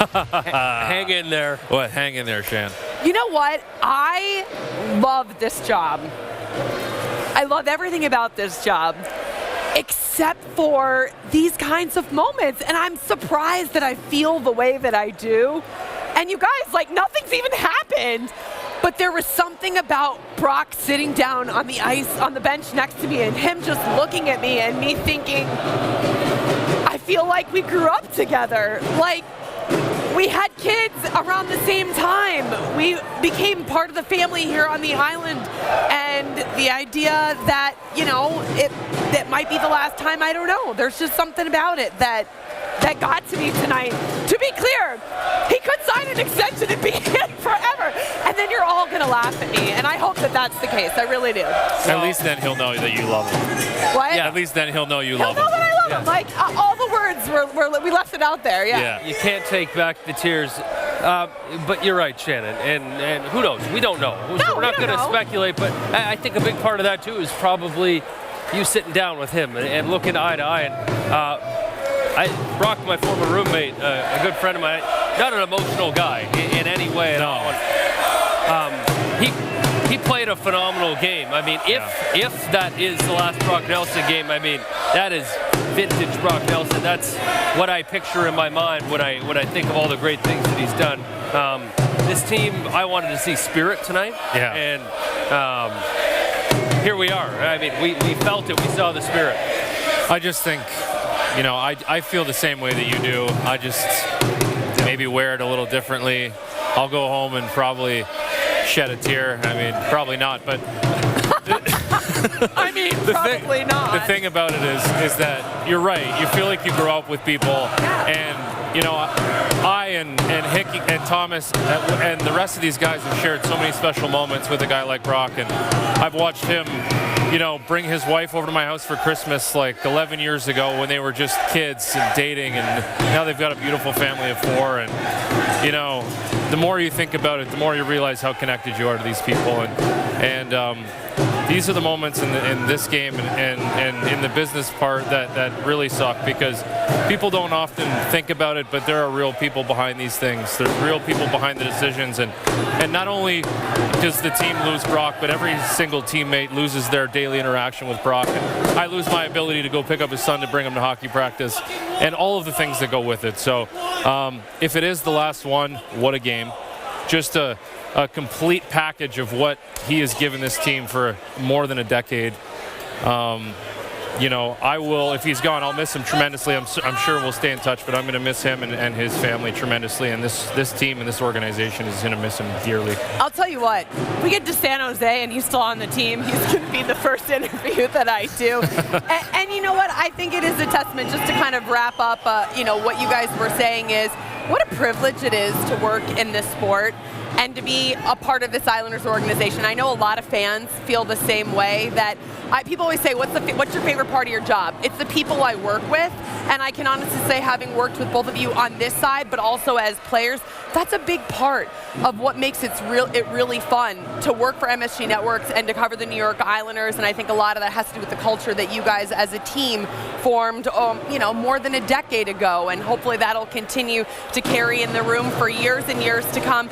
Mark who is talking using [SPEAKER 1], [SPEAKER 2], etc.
[SPEAKER 1] Hang in there.
[SPEAKER 2] What? Hang in there, Shan.
[SPEAKER 3] You know what? I love this job. I love everything about this job, except for these kinds of moments. And I'm surprised that I feel the way that I do. And you guys, like, nothing's even happened. But there was something about Brock sitting down on the ice, on the bench next to me, and him just looking at me and me thinking, I feel like we grew up together. Like, we had kids around the same time. We became part of the family here on the island. And the idea that, you know, that might be the last time, I don't know. There's just something about it that got to me tonight. To be clear, he could sign an extension and be in forever. And then you're all going to laugh at me. And I hope that that's the case. I really do.
[SPEAKER 2] At least then he'll know that you love him.
[SPEAKER 3] What?
[SPEAKER 2] Yeah, at least then he'll know you
[SPEAKER 3] He'll
[SPEAKER 2] love
[SPEAKER 3] know
[SPEAKER 2] him.
[SPEAKER 3] that I love him. Like, all the words, we left it out there. Yeah.
[SPEAKER 1] You can't take back the tears. But you're right, Shannon. And who knows? We don't know.
[SPEAKER 3] No,
[SPEAKER 1] We're not
[SPEAKER 3] we don't
[SPEAKER 1] going to
[SPEAKER 3] know.
[SPEAKER 1] speculate. But I think a big part of that, too, is probably you sitting down with him and looking eye to eye. And Brock, my former roommate, a good friend of mine, not an emotional guy in any way at all. He played a phenomenal game. I mean, if that is the last Brock Nelson game, I mean, that is vintage Brock Nelson. That's what I picture in my mind when I think of all the great things that he's done. This team, I wanted to see spirit tonight.
[SPEAKER 2] Yeah.
[SPEAKER 1] And here we are. I mean, we felt it. We saw the spirit.
[SPEAKER 2] I just think, you know, I feel the same way that you do. I just maybe wear it a little differently. I'll go home and probably shed a tear. I mean, probably not, but
[SPEAKER 3] I mean, probably not.
[SPEAKER 2] The thing about it is that you're right. You feel like you grow up with people, and you know, I and Hickey and Thomas and the rest of these guys have shared so many special moments with a guy like Brock, and I've watched him, you know, bring his wife over to my house for Christmas like 11 years ago when they were just kids and dating, and now they've got a beautiful family of 4. And you know, the more you think about it, the more you realize how connected you are to these people. And these are the moments in this game and in the business part that really suck, because people don't often think about it, but there are real people behind these things. There's real people behind the decisions, and not only does the team lose Brock, but every single teammate loses their daily interaction with Brock. And I lose my ability to go pick up his son to bring him to hockey practice, and all of the things that go with it. So if it is the last one, what a game. Just a complete package of what he has given this team for more than a decade. You know, I will, if he's gone, I'll miss him tremendously. I'm sure we'll stay in touch, but I'm going to miss him and his family tremendously. And this team and this organization is going to miss him dearly.
[SPEAKER 3] I'll tell you what, if we get to San Jose and he's still on the team, he's going to be the first interview that I do. and you know what? I think it is a testament, just to kind of wrap up, you know, what you guys were saying is, what a privilege it is to work in this sport and to be a part of this Islanders organization. I know a lot of fans feel the same way, that people always say, what's your favorite part of your job? It's the people I work with, and I can honestly say, having worked with both of you on this side, but also as players, that's a big part of what makes it really fun to work for MSG Networks and to cover the New York Islanders. And I think a lot of that has to do with the culture that you guys as a team formed, you know, more than a decade ago, and hopefully that'll continue to carry in the room for years and years to come.